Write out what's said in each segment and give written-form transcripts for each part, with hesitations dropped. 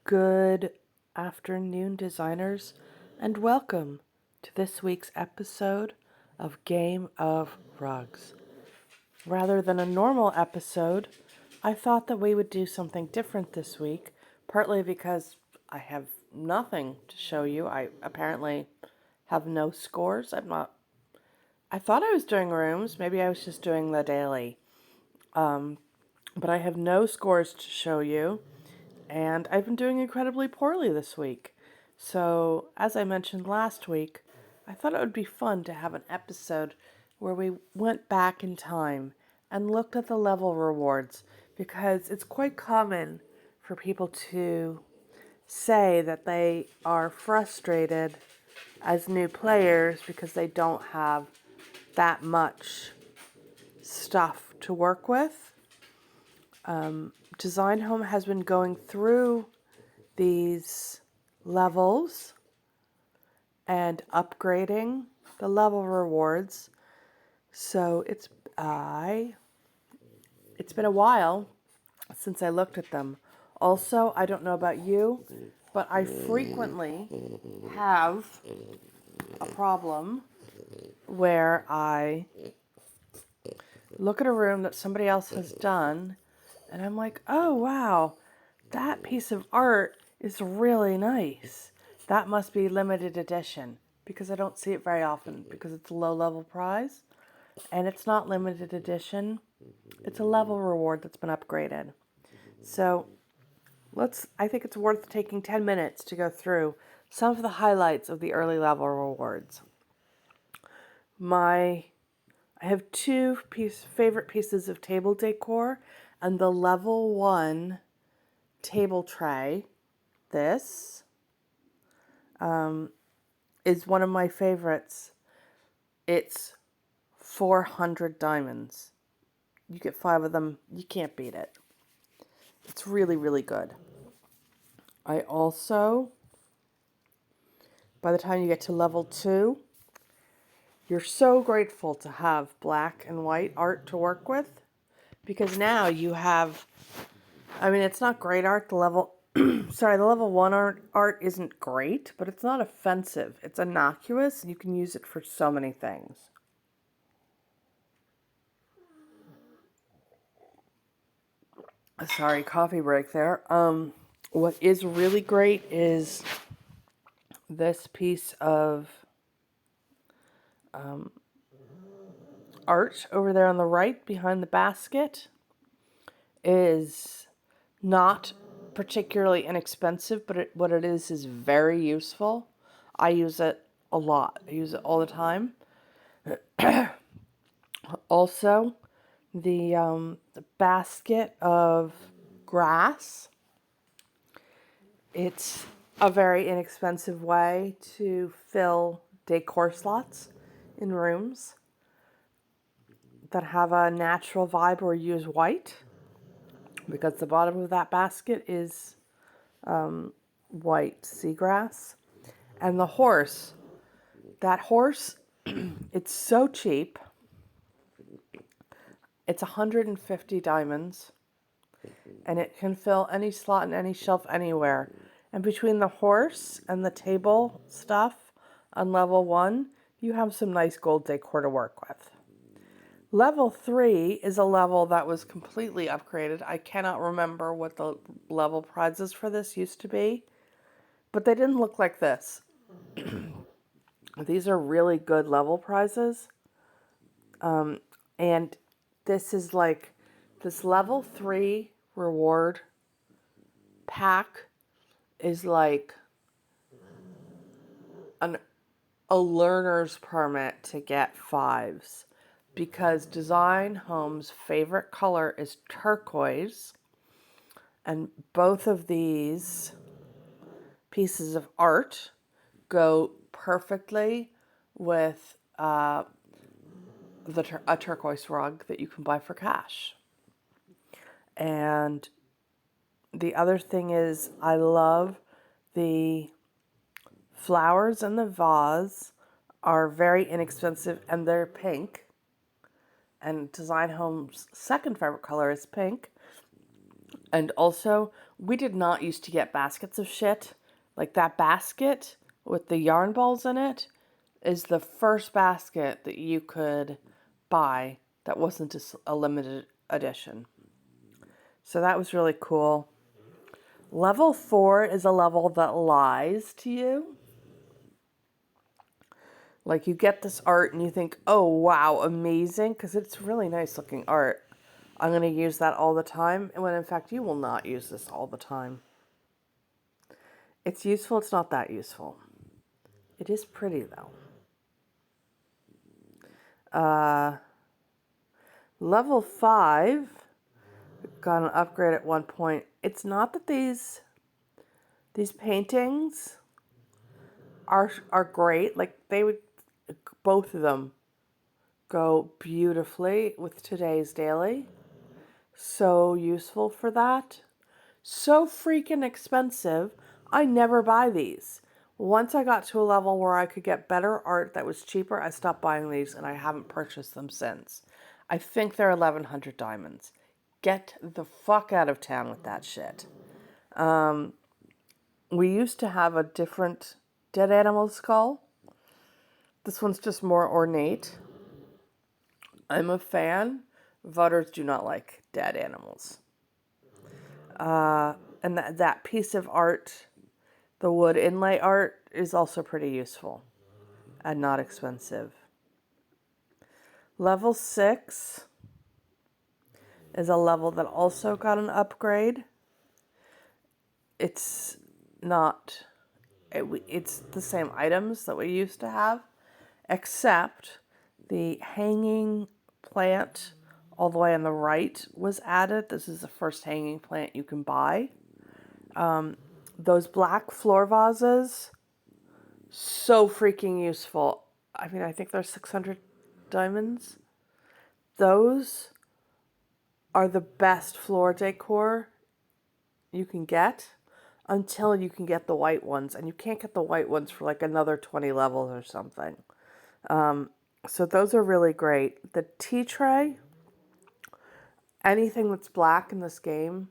Good afternoon, designers, and welcome to this week's episode of Game of Rugs. Rather than a normal episode, I thought that we would do something different this week, partly because I have nothing to show you. I apparently have no scores. I thought I was doing rooms. Maybe I was just doing the daily. But I have no scores to show you. And I've been doing incredibly poorly this week. So, as I mentioned last week, I thought it would be fun to have an episode where we went back in time and looked at the level rewards, because it's quite common for people to say that they are frustrated as new players because they don't have that much stuff to work with. Design Home has been going through these levels and upgrading the level rewards. So it's been a while since I looked at them. Also, I don't know about you, but I frequently have a problem where I look at a room that somebody else has done and I'm like, oh wow, that piece of art is really nice. That must be limited edition, because I don't see it very often because it's a low level prize and it's not limited edition. It's a level reward that's been upgraded. So I think it's worth taking 10 minutes to go through some of the highlights of the early level rewards. I have two favorite pieces of table decor, and the level 1 table tray, this is one of my favorites. It's 400 diamonds. You get 5 of them, you can't beat it. It's really, really good. I also, by the time you get to level 2, you're so grateful to have black and white art to work with, because now you have, it's not great art. The level level 1 art isn't great, but it's not offensive. It's innocuous, and you can use it for so many things. Sorry, coffee break there. What is really great is this piece of art over there on the right behind the basket. Is not particularly inexpensive, but what it is very useful. I use it a lot. I use it all the time. Also, the basket of grass. It's a very inexpensive way to fill decor slots in rooms that have a natural vibe or use white, because the bottom of that basket is white seagrass. And the horse, that horse, it's so cheap. It's 150 diamonds, and it can fill any slot in any shelf anywhere. And between the horse and the table stuff on level 1, you have some nice gold decor to work with. Level 3 is a level that was completely upgraded. I cannot remember what the level prizes for this used to be, but they didn't look like this. These are really good level prizes. And this is like, this level 3 reward pack is like a learner's permit to get 5s, because Design Home's favorite color is turquoise, and both of these pieces of art go perfectly with a turquoise rug that you can buy for cash. And the other thing is, I love the flowers in the vase are very inexpensive, and they're pink. And Design Home's second favorite color is pink. And also, we did not used to get baskets of shit. Like that basket with the yarn balls in it is the first basket that you could buy that wasn't a limited edition. So that was really cool. Level 4 is a level that lies to you. Like you get this art and you think, oh wow, amazing, because it's really nice looking art. I'm going to use that all the time, and when in fact you will not use this all the time. It's useful, it's not that useful. It is pretty though. Level 5 got an upgrade at one point. It's not that these paintings are great. Like they would, both of them go beautifully with today's daily. So useful for that. So freaking expensive. I never buy these. Once I got to a level where I could get better art that was cheaper, I stopped buying these and I haven't purchased them since. I think they're 1100 diamonds. Get the fuck out of town with that shit. We used to have a different dead animal skull. This one's just more ornate. I'm a fan. Voters do not like dead animals. And that piece of art, the wood inlay art, is also pretty useful and not expensive. Level 6 is a level that also got an upgrade. It's not, it's the same items that we used to have, except the hanging plant all the way on the right was added. This is the first hanging plant you can buy. Those black floor vases, so freaking useful. I mean, I think they're 600 diamonds. Those are the best floor decor you can get until you can get the white ones. And you can't get the white ones for like another 20 levels or something. So those are really great. The tea tray, anything that's black in this game,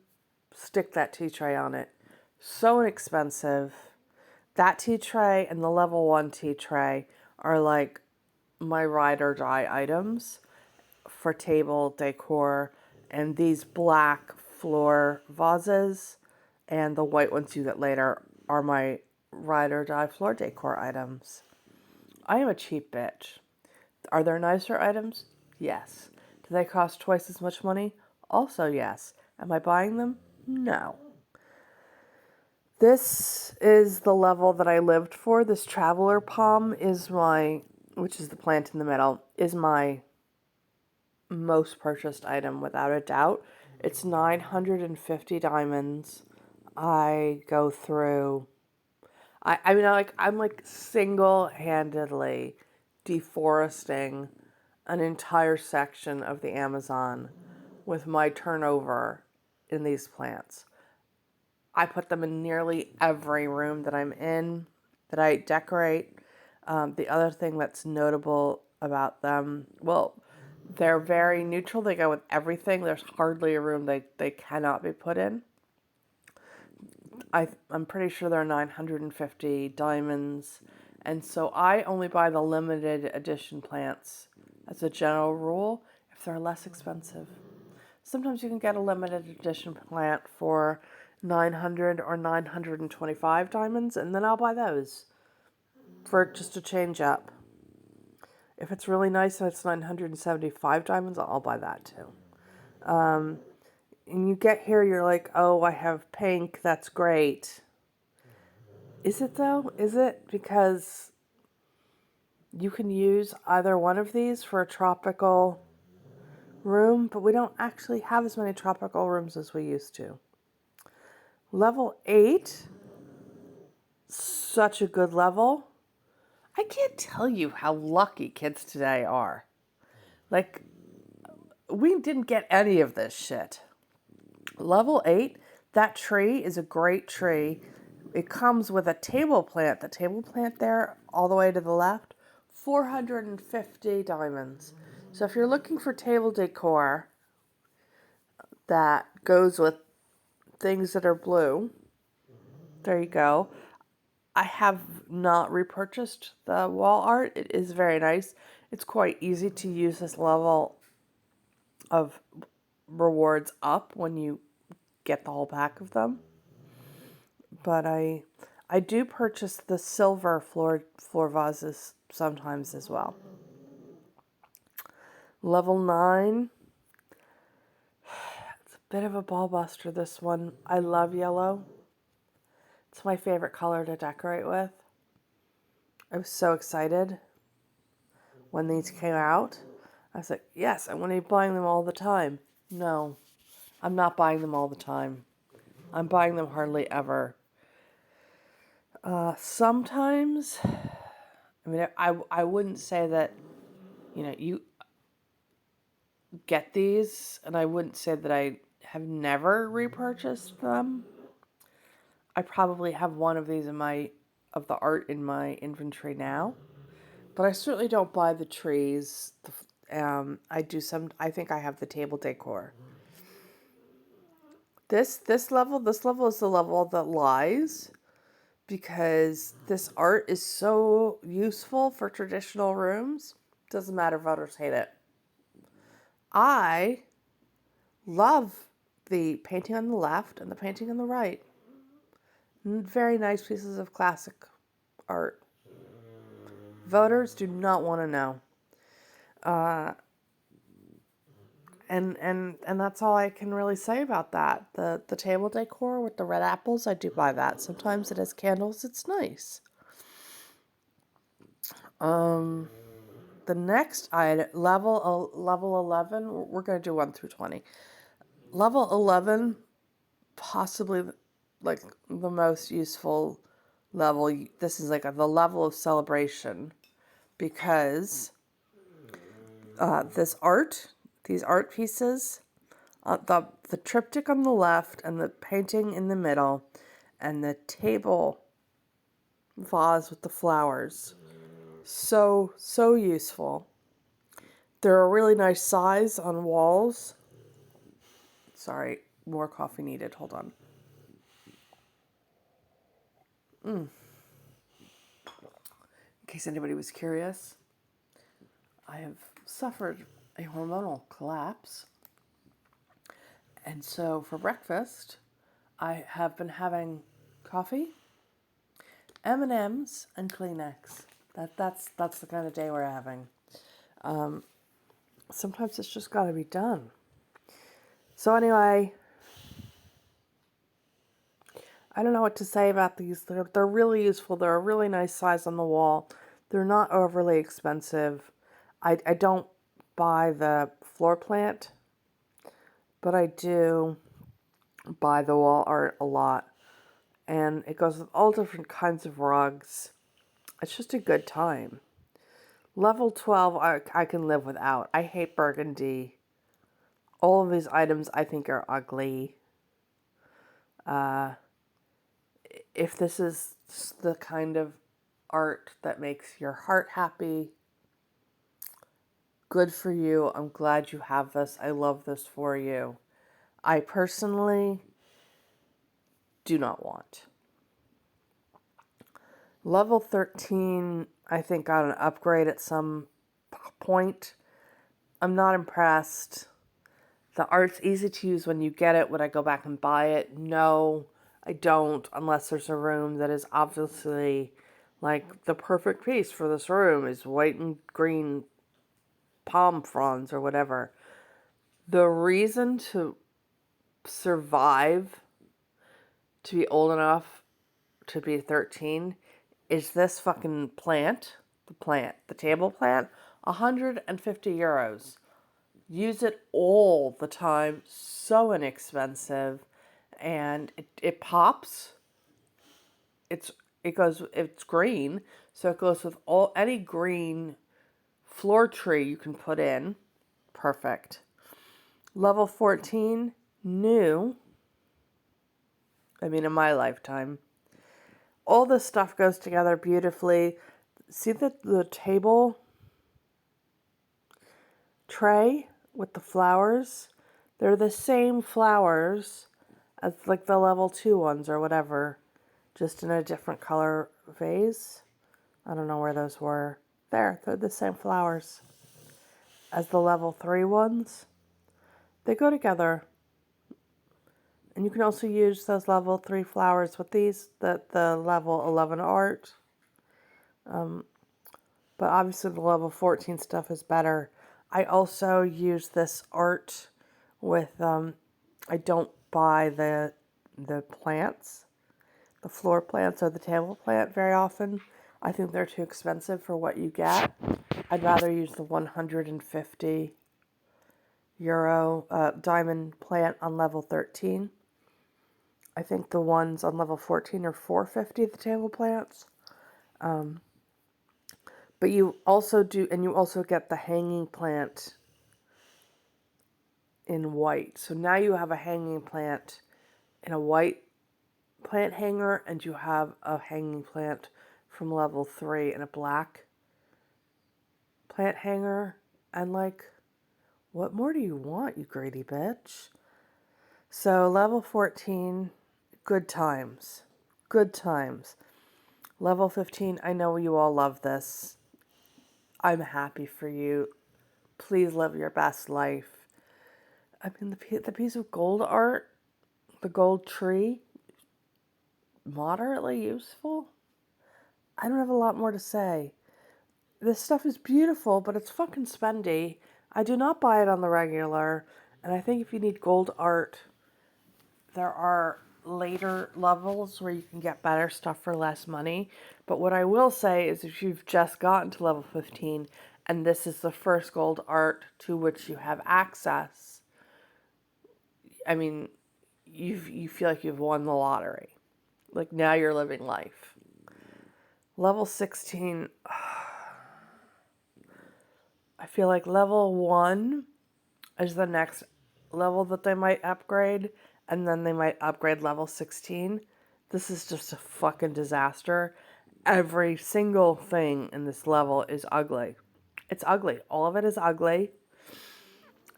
stick that tea tray on it. So inexpensive. That tea tray and the level 1 tea tray are like my ride or die items for table decor. And these black floor vases and the white ones you get later are my ride or die floor decor items. I am a cheap bitch. Are there nicer items? Yes. Do they cost twice as much money? Also yes. Am I buying them? No. This is the level that I lived for. This traveler palm is which is the plant in the middle, is my most purchased item without a doubt. It's 950 diamonds. I go through, I'm like single-handedly deforesting an entire section of the Amazon with my turnover in these plants. I put them in nearly every room that I'm in, that I decorate. The other thing that's notable about them, well, they're very neutral. They go with everything. There's hardly a room they cannot be put in. I'm pretty sure they're 950 diamonds. And so I only buy the limited edition plants as a general rule if they're less expensive. Sometimes you can get a limited edition plant for 900 or 925 diamonds, and then I'll buy those for just a change up. If it's really nice and it's 975 diamonds, I'll buy that too. And you get here, you're like, oh, I have pink, that's great. Is it though? Is it? Because you can use either one of these for a tropical room, but we don't actually have as many tropical rooms as we used to. Level 8, such a good level. I can't tell you how lucky kids today are. Like, we didn't get any of this shit. Level 8, that tree is a great tree. It comes with a table plant. The table plant there, all the way to the left, 450 diamonds. So if you're looking for table decor that goes with things that are blue. There you go. I have not repurchased the wall art. It is very nice. It's quite easy to use this level of rewards up when you get the whole pack of them. But I do purchase the silver floor vases sometimes as well. Level 9. It's a bit of a ball buster, this one. I love yellow. It's my favorite color to decorate with. I was so excited when these came out. I was like, yes, I want to be buying them all the time. No, I'm not buying them all the time. I'm buying them hardly ever. Sometimes, I mean, I wouldn't say that, you get these, and I wouldn't say that I have never repurchased them. I probably have one of these of the art in my inventory now, but I certainly don't buy the trees. I think I have the table decor. This level is the level that lies, because this art is so useful for traditional rooms. Doesn't matter, voters hate it. I love the painting on the left and the painting on the right. Very nice pieces of classic art. Voters do not want to know. And that's all I can really say about that. The table decor with the red apples, I do buy that. Sometimes it has candles. It's nice. The next item, level 11, we're going to do 1 through 20. Level 11, possibly like the most useful level. This is like the level of celebration, because these art pieces, the triptych on the left and the painting in the middle, and the table vase with the flowers, so useful. They're a really nice size on walls. Sorry, more coffee needed. Hold on. In case anybody was curious, I have suffered a hormonal collapse. And so for breakfast, I have been having coffee, M&Ms, and Kleenex. That's the kind of day we're having. Sometimes it's just got to be done. So anyway, I don't know what to say about these. They're really useful. They're a really nice size on the wall. They're not overly expensive. I don't buy the floor plant, but I do buy the wall art a lot. And it goes with all different kinds of rugs. It's just a good time. Level 12, I can live without. I hate burgundy. All of these items I think are ugly. If this is the kind of art that makes your heart happy, good for you. I'm glad you have this. I love this for you. I personally do not want. Level 13, I think, got an upgrade at some point. I'm not impressed. The art's easy to use when you get it. Would I go back and buy it? No, I don't, unless there's a room that is obviously like the perfect piece for this room is white and green palm fronds or whatever. The reason to survive, to be old enough to be 13, is this fucking plant, the table plant, 150 euros. Use it all the time, so inexpensive, and it pops. It's green, so it goes with any green floor tree you can put in. Perfect. Level 14, new. I mean, in my lifetime. All this stuff goes together beautifully. See the table tray with the flowers? They're the same flowers as like the level 2 ones or whatever, just in a different color vase. I don't know where those were. There, they're the same flowers as the level 3 ones. They go together. And you can also use those level 3 flowers with these, the level 11 art. But obviously the level 14 stuff is better. I also use this art with, I don't buy the plants, the floor plants or the table plant very often. I think they're too expensive for what you get. I'd rather use the 150 euro diamond plant on level 13. I think the ones on level 14 are 450, the table plants. But you also do, and you also get the hanging plant in white. So now you have a hanging plant in a white plant hanger, and you have a hanging plant from level 3 in a black plant hanger. And like, what more do you want, you greedy bitch? So level 14, good times. Good times. Level 15, I know you all love this. I'm happy for you. Please live your best life. I mean, the piece of gold art, the gold tree, moderately useful. I don't have a lot more to say. This stuff is beautiful, but it's fucking spendy. I do not buy it on the regular, and I think if you need gold art, there are later levels where you can get better stuff for less money. But what I will say is if you've just gotten to level 15 and this is the first gold art to which you have access, I mean, you feel like you've won the lottery. Like now you're living life. Level 16, I feel like level 1 is the next level that they might upgrade, and then they might upgrade level 16. This is just a fucking disaster. Every single thing in this level is ugly. It's ugly. All of it is ugly.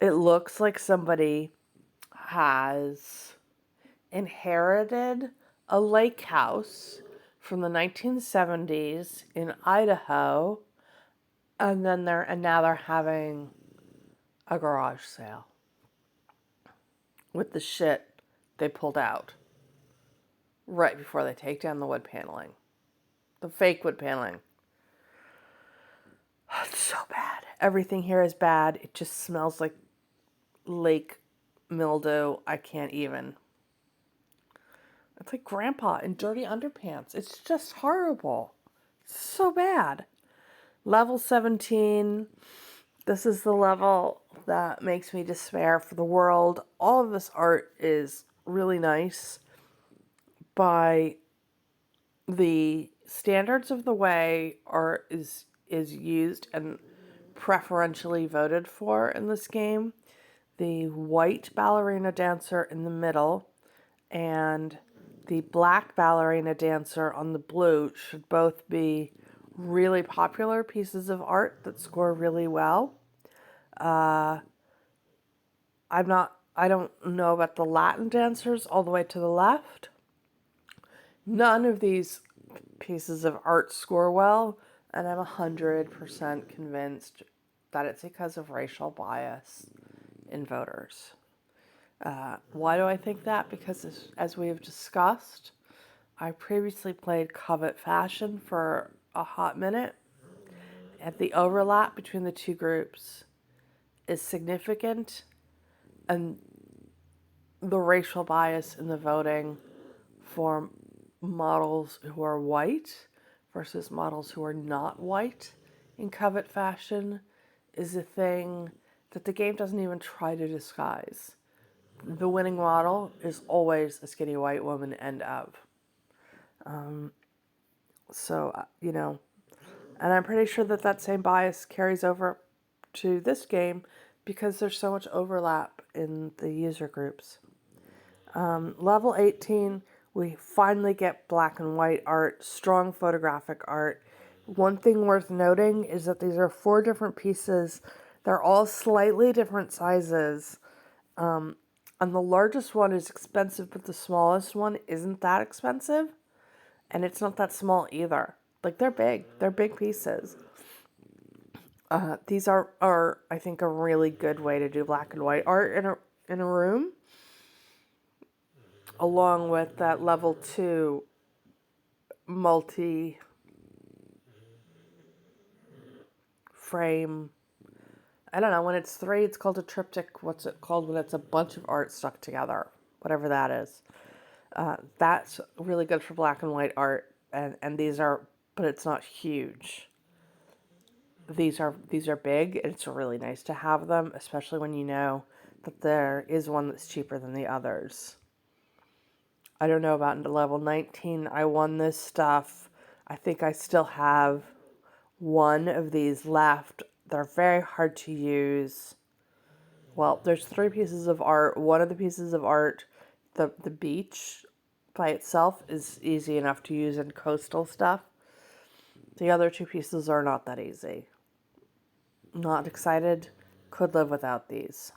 It looks like somebody has inherited a lake house from the 1970s in Idaho, and now they're having a garage sale with the shit they pulled out right before they take down the wood paneling. The fake wood paneling. It's so bad. Everything here is bad. It just smells like lake mildew. I can't even. It's like grandpa in dirty underpants. It's just horrible. It's so bad. Level 17. This is the level that makes me despair for the world. All of this art is really nice. By the standards of the way art is used and preferentially voted for in this game, the white ballerina dancer in the middle and the black ballerina dancer on the blue should both be really popular pieces of art that score really well. I don't know about the Latin dancers all the way to the left. None of these pieces of art score well, and I'm 100% convinced that it's because of racial bias in voters. Why do I think that? Because as we have discussed, I previously played Covet Fashion for a hot minute, and the overlap between the two groups is significant, and the racial bias in the voting for models who are white versus models who are not white in Covet Fashion is a thing that the game doesn't even try to disguise. The winning model is always a skinny white woman, end of. And I'm pretty sure that same bias carries over to this game because there's so much overlap in the user groups. Level 18, we finally get black and white art, strong photographic art. One thing worth noting is that these are 4 different pieces. They're all slightly different sizes. And the largest one is expensive, but the smallest one isn't that expensive. And it's not that small either. Like, they're big. They're big pieces. These are, I think, a really good way to do black and white art in a room. Along with that level 2 multi frame. I don't know, when it's 3, it's called a triptych. What's it called when it's a bunch of art stuck together? Whatever that is. That's really good for black and white art. And these are, but it's not huge. These are big. It's really nice to have them, especially when you know that there is one that's cheaper than the others. I don't know about into level 19. I won this stuff. I think I still have one of these left. They're very hard to use. Well, there's 3 pieces of art. One of the pieces of art, the beach by itself, is easy enough to use in coastal stuff. The other 2 pieces are not that easy. Not excited. Could live without these.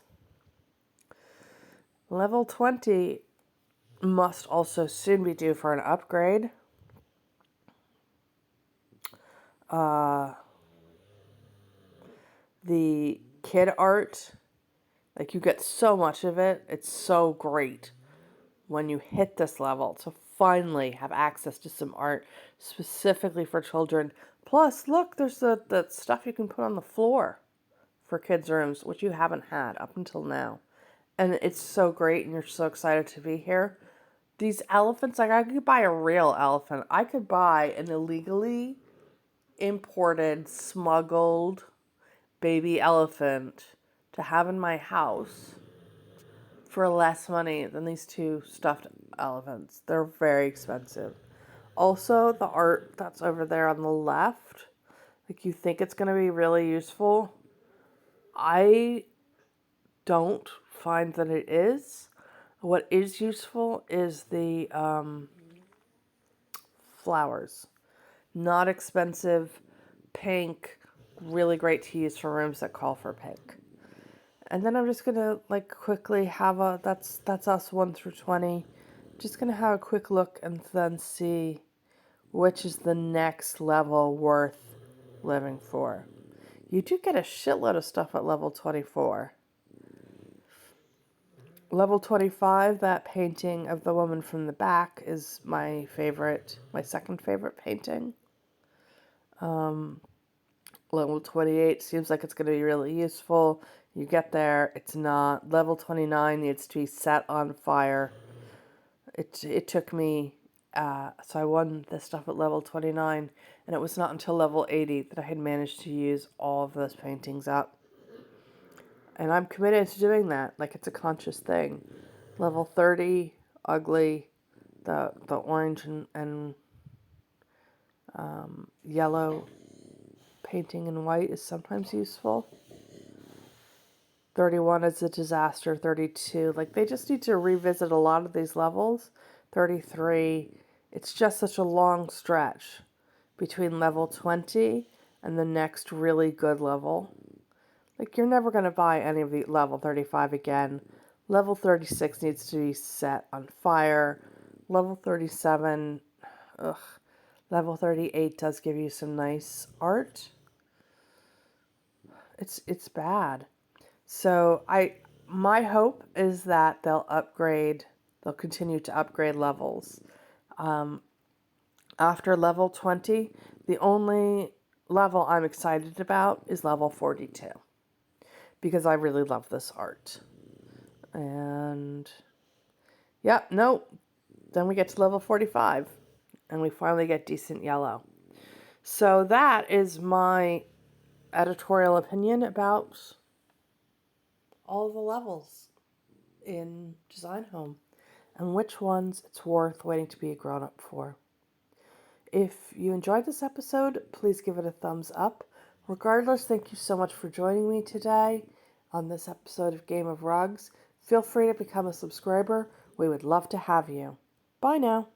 Level 20 must also soon be due for an upgrade. The kid art, like, you get so much of it. It's so great when you hit this level to finally have access to some art specifically for children. Plus, look, there's the stuff you can put on the floor for kids' rooms, which you haven't had up until now. And it's so great, and you're so excited to be here. These elephants, like, I could buy a real elephant. I could buy an illegally imported, smuggled baby elephant to have in my house for less money than these 2 stuffed elephants. They're very expensive. Also, the art that's over there on the left, like, you think it's going to be really useful. I don't find that it is. What is useful is the flowers. Not expensive, pink, really great to use for rooms that call for pink. And then I'm just gonna, like, quickly have a, that's us 1 through 20. Just gonna have a quick look and then see which is the next level worth living for. You do get a shitload of stuff at level 24. Level 25, that painting of the woman from the back is my favorite, my second favorite painting. Level 28 seems like it's going to be really useful. You get there, it's not. Level 29 needs to be set on fire. It took me, so I won this stuff at level 29, and it was not until level 80 that I had managed to use all of those paintings up. And I'm committed to doing that, like, it's a conscious thing. Level 30, ugly. The orange and yellow painting in white is sometimes useful. 31 is a disaster. 32, like, they just need to revisit a lot of these levels. 33, it's just such a long stretch between level 20 and the next really good level. Like, you're never going to buy any of the level 35 again. Level 36 needs to be set on fire. Level 37, ugh. Level 38 does give you some nice art. It's bad. So my hope is that they'll continue to upgrade levels. After level 20, the only level I'm excited about is level 42. Because I really love this art. And yeah, no. Then we get to level 45. And we finally get decent yellow. So that is my editorial opinion about all the levels in Design Home and which ones it's worth waiting to be a grown-up for. If you enjoyed this episode, please give it a thumbs up. Regardless, thank you so much for joining me today on this episode of Game of Rugs. Feel free to become a subscriber. We would love to have you. Bye now.